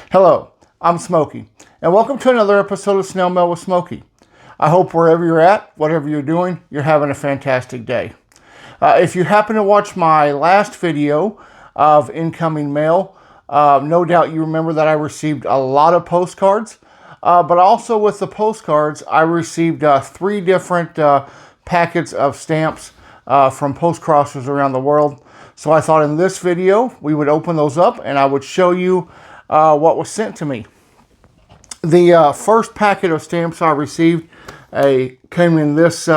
Hello, I'm Smokey, and welcome to another episode of Snail Mail with Smokey. I hope wherever you're at, whatever you're doing, you're having a fantastic day. If you happen to watch my last video of incoming mail, no doubt you remember that I received a lot of postcards, but also with the postcards, I received 3 different packets of stamps from Postcrossers around the world. So I thought in this video, we would open those up and I would show you what was sent to me. The first packet of stamps I received came in this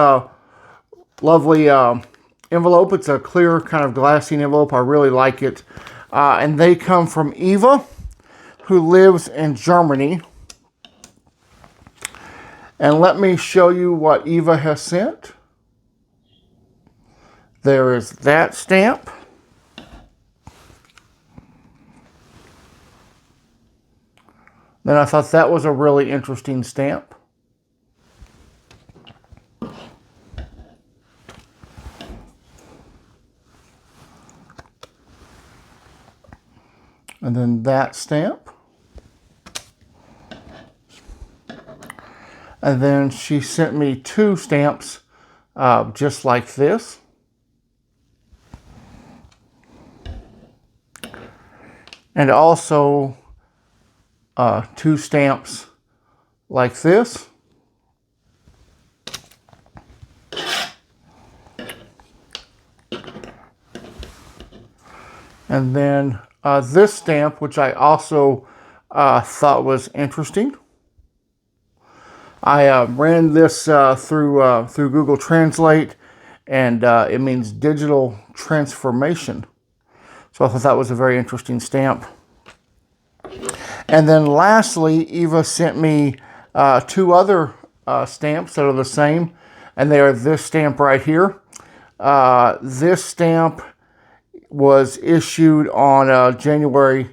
lovely envelope. It's a clear kind of glassy envelope. I really like it. And they come from Eva, who lives in Germany. And let me show you what Eva has sent. There is that stamp. Then I thought that was a really interesting stamp. And then that stamp. And then she sent me 2 stamps just like this. And also 2 stamps like this. And then this stamp, which I also thought was interesting. I ran this through Google Translate, and it means digital transformation. So I thought that was a very interesting stamp. And then lastly, Eva sent me 2 other stamps that are the same, and they are this stamp right here. This stamp was issued on January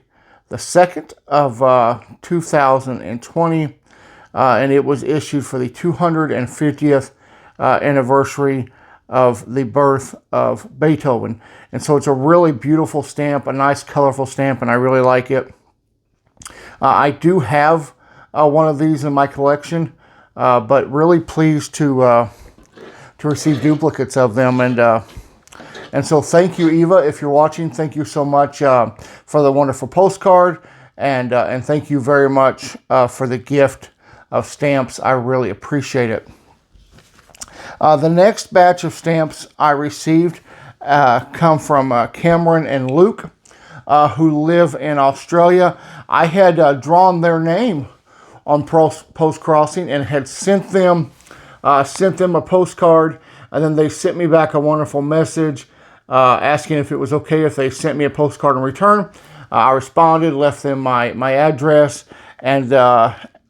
the 2nd of 2020, and it was issued for the 250th anniversary of the birth of Beethoven. And so it's a really beautiful stamp, a nice colorful stamp, and I really like it. I do have one of these in my collection, but really pleased to receive duplicates of them. And so thank you, Eva, if you're watching. Thank you so much for the wonderful postcard, and thank you very much for the gift of stamps. I really appreciate it. The next batch of stamps I received come from Cameron and Luke, who live in Australia. I had drawn their name on Postcrossing and had sent them a postcard, and then they sent me back a wonderful message asking if it was okay if they sent me a postcard in return. I responded, left them my address, and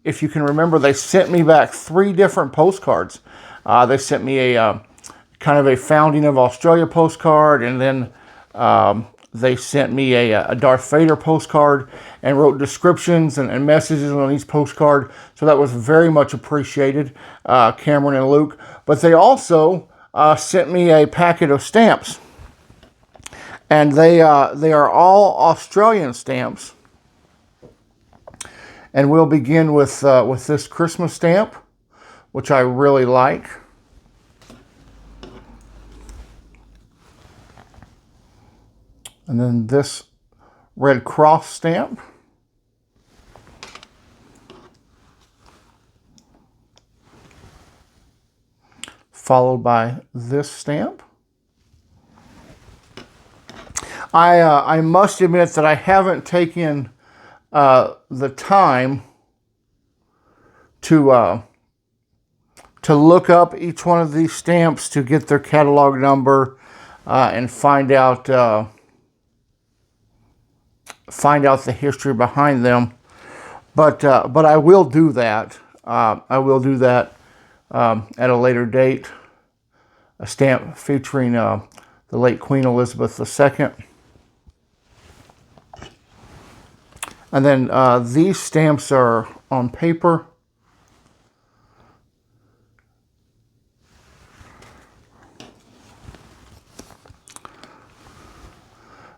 if you can remember, they sent me back 3 different postcards. They sent me a kind of a Founding of Australia postcard, and then they sent me a Darth Vader postcard and wrote descriptions and messages on each postcard. So that was very much appreciated, Cameron and Luke. But they also sent me a packet of stamps. And they are all Australian stamps. And we'll begin with this Christmas stamp, which I really like. And then this Red Cross stamp. Followed by this stamp. I must admit that I haven't taken the time to look up each one of these stamps to get their catalog number and find out the history behind them. But I will do that. I will do that at a later date. A stamp featuring the late Queen Elizabeth II. And then these stamps are on paper.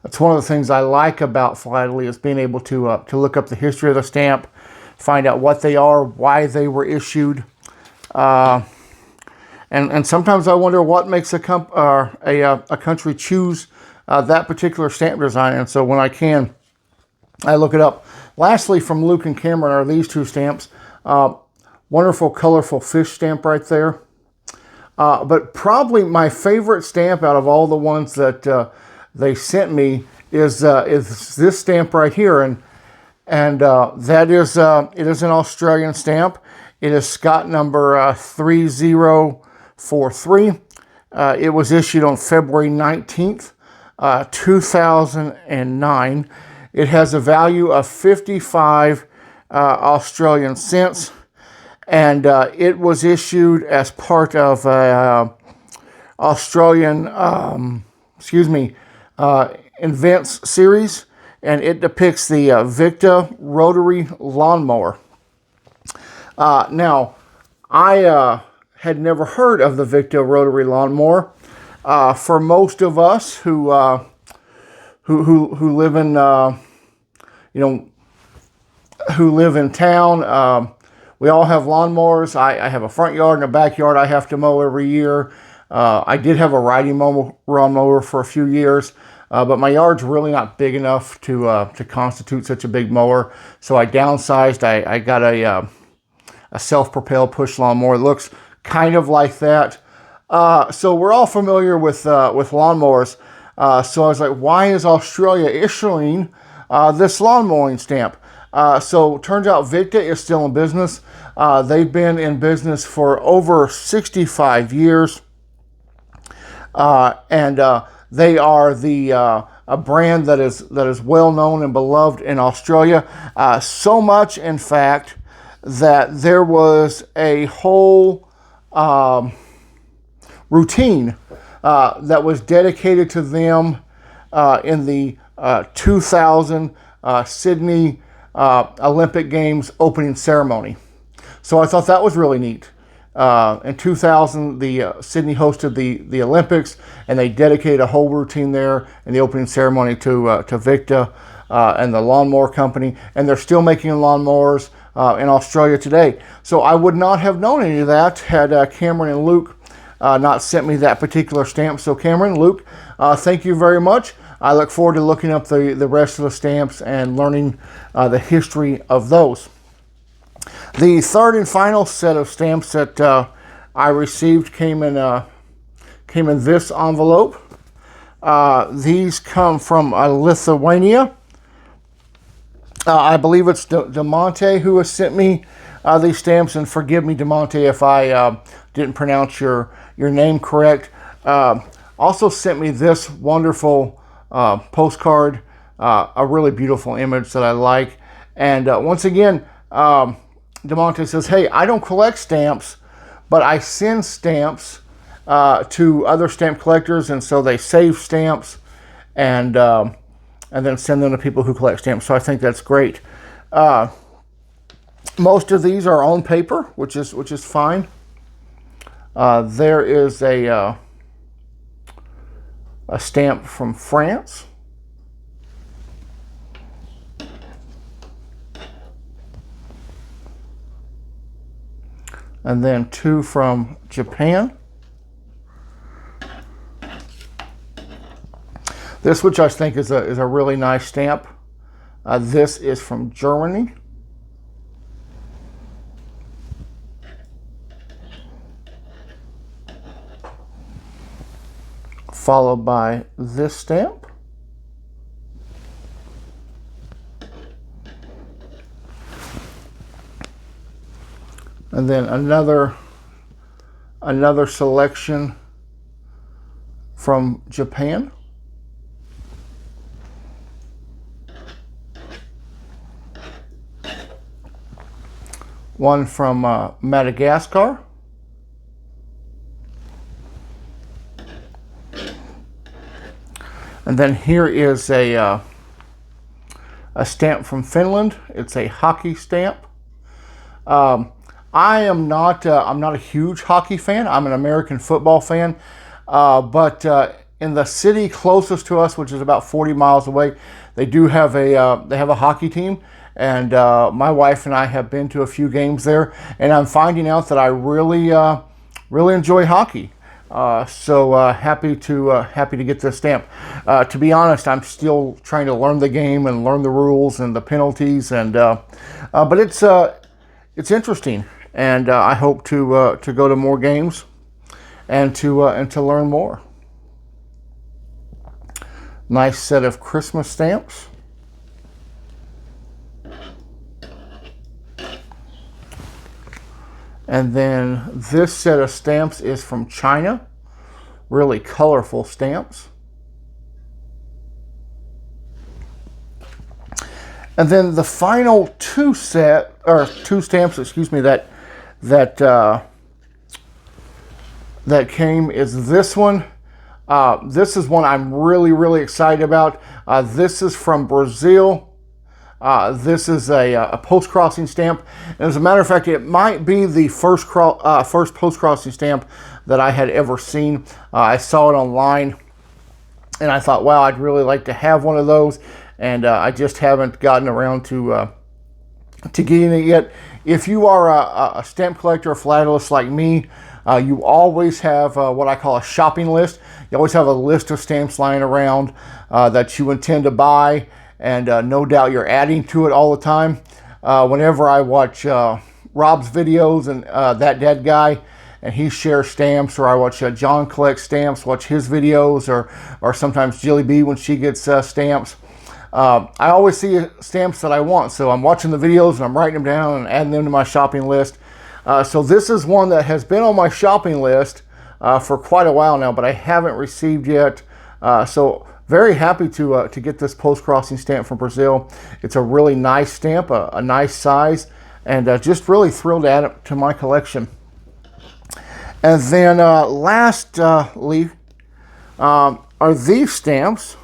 That's It's one of the things I like about Philately is being able to look up the history of the stamp, find out what they are, why they were issued. And sometimes I wonder what makes a country choose that particular stamp design. And so when I can, I look it up. Lastly, from Luke and Cameron are these two stamps. Wonderful, colorful fish stamp right there. But probably my favorite stamp out of all the ones that they sent me is this stamp right here. And that is, it is an Australian stamp. It is Scott number 3043. It was issued on February 19th, 2009. It has a value of 55 Australian cents. And it was issued as part of Australian, Invents series. And it depicts the Victa rotary lawnmower. Now, I had never heard of the Victa rotary lawnmower. For most of us who live in who live in town, we all have lawnmowers. I have a front yard and a backyard I have to mow every year. I did have a riding lawnmower for a few years. But my yard's really not big enough to constitute such a big mower, so I downsized. I got a self-propelled push lawnmower. It looks kind of like that. So we're all familiar with lawnmowers. So I was like, why is Australia issuing this lawn mowing stamp? So turns out Victa is still in business. They've been in business for over 65 years, and they are a brand that is well known and beloved in Australia. So much, in fact, that there was a whole routine that was dedicated to them in the 2000 Sydney Olympic Games opening ceremony. So I thought that was really neat. In 2000, Sydney hosted the Olympics, and they dedicated a whole routine there in the opening ceremony to Victa and the lawnmower company, and they're still making lawnmowers in Australia today. So I would not have known any of that had Cameron and Luke not sent me that particular stamp. So Cameron, Luke, thank you very much. I look forward to looking up the rest of the stamps and learning the history of those. The third and final set of stamps that I received came in this envelope. These come from Lithuania. I believe it's DeMonte who has sent me these stamps, and forgive me, DeMonte, if I didn't pronounce your name correct. Also sent me this wonderful postcard, a really beautiful image that I like. And once again, DeMonte says, hey, I don't collect stamps, but I send stamps to other stamp collectors, and so they save stamps and then send them to people who collect stamps. So I think that's great. Most of these are on paper, which is fine. There is a stamp from France. And then two from Japan. This, which I think is a really nice stamp. This is from Germany. Followed by this stamp. And then another selection from Japan. One from Madagascar. And then here is a stamp from Finland. It's a hockey stamp. I'm not a huge hockey fan. I'm an American football fan, but in the city closest to us, which is about 40 miles away, they do have a hockey team, and my wife and I have been to a few games there, and I'm finding out that I really really enjoy hockey. So happy to get this stamp. To be honest, I'm still trying to learn the game and learn the rules and the penalties, and but it's interesting, and I hope to go to more games and to learn more. Nice set of Christmas stamps. And then this set of stamps is from China. Really colorful stamps. And then the final two stamps, excuse me, that came is this one. This is one I'm really excited about. This is from Brazil. This is a post-crossing stamp. And as a matter of fact, it might be the first post-crossing stamp that I had ever seen. I saw it online, and I thought, wow, I'd really like to have one of those. And I just haven't gotten around to getting it yet. If you are a stamp collector, a philatelist like me, you always have what I call a shopping list. You always have a list of stamps lying around that you intend to buy. And no doubt you're adding to it all the time. Whenever I watch Rob's videos and That Dead Guy, and he shares stamps, or I watch John collect stamps, watch his videos, or sometimes Jilly B when she gets stamps. I always see stamps that I want, so I'm watching the videos and I'm writing them down and adding them to my shopping list. So this is one that has been on my shopping list for quite a while now, but I haven't received yet. So very happy to get this post-crossing stamp from Brazil. It's a really nice stamp, a nice size, and just really thrilled to add it to my collection. And then lastly are these stamps,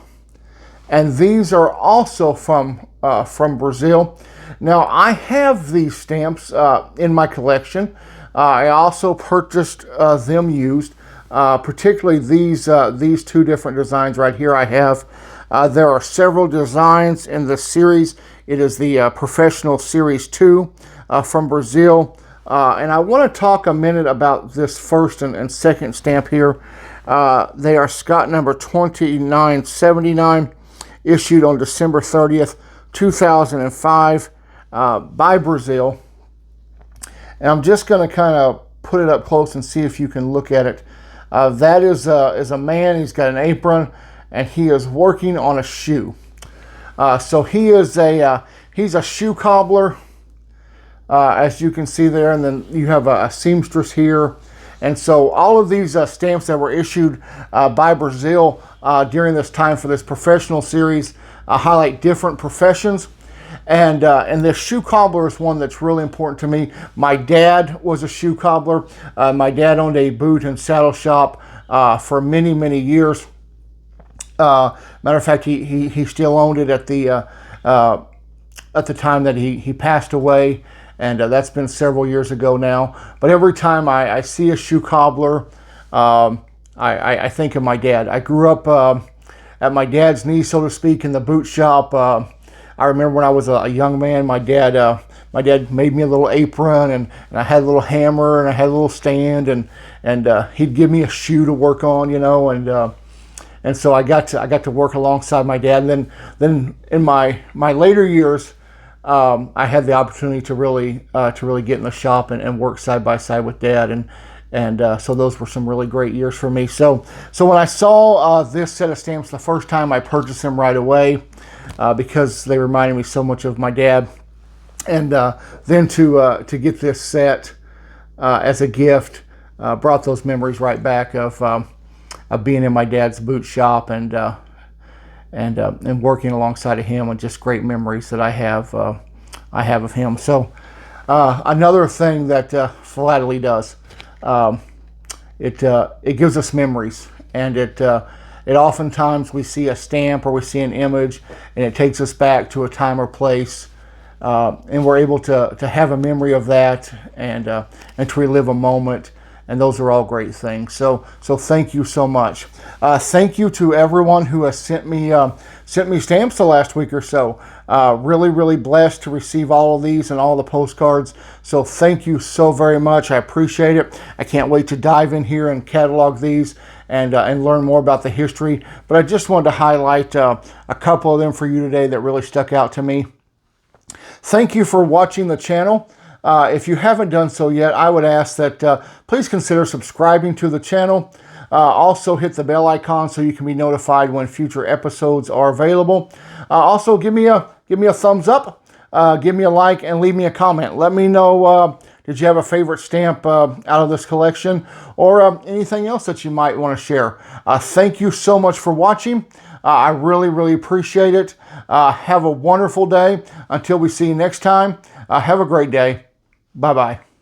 and these are also from Brazil. Now I have these stamps in my collection. I also purchased them used. Particularly these two different designs right here I have. There are several designs in the series. It is the Professional Series 2 from Brazil. And I want to talk a minute about this first and second stamp here. They are Scott number 2979, issued on December 30th, 2005 by Brazil. And I'm just going to kind of put it up close and see if you can look at it. That is a man. He's got an apron, and he is working on a shoe. So he's a shoe cobbler, as you can see there, and then you have a seamstress here. And so all of these stamps that were issued by Brazil during this time for this professional series highlight different professions. And this shoe cobbler is one that's really important to me. My dad was a shoe cobbler. My dad owned a boot and saddle shop for many years. Matter of fact, he still owned it at the time that he passed away, and that's been several years ago now. But every time I see a shoe cobbler, I think of my dad. I grew up at my dad's knee, so to speak, in the boot shop. I remember when I was a young man, my dad made me a little apron, and I had a little hammer, and I had a little stand, and he'd give me a shoe to work on, you know, and so I got to work alongside my dad. And then in my later years, I had the opportunity to really get in the shop and work side by side with Dad, and so those were some really great years for me. So when I saw this set of stamps the first time, I purchased them right away. Because they reminded me so much of my dad, and then to get this set as a gift brought those memories right back of being in my dad's boot shop and working alongside of him, and just great memories that I have of him. So another thing that philately does, it gives us memories, and it oftentimes we see a stamp or we see an image, and it takes us back to a time or place, and we're able to have a memory of that, and to relive a moment, and those are all great things. So thank you so much. Thank you to everyone who has sent me stamps the last week or so. Really blessed to receive all of these and all the postcards. So thank you so very much. I appreciate it. I can't wait to dive in here and catalog these and learn more about the history. But I just wanted to highlight a couple of them for you today that really stuck out to me. Thank you for watching the channel. If you haven't done so yet, I would ask that please consider subscribing to the channel. Also hit the bell icon so you can be notified when future episodes are available. Also give me a thumbs up, give me a like, and leave me a comment. Let me know, did you have a favorite stamp out of this collection, or anything else that you might want to share. Thank you so much for watching. I really appreciate it. Have a wonderful day. Until we see you next time, have a great day. Bye-bye.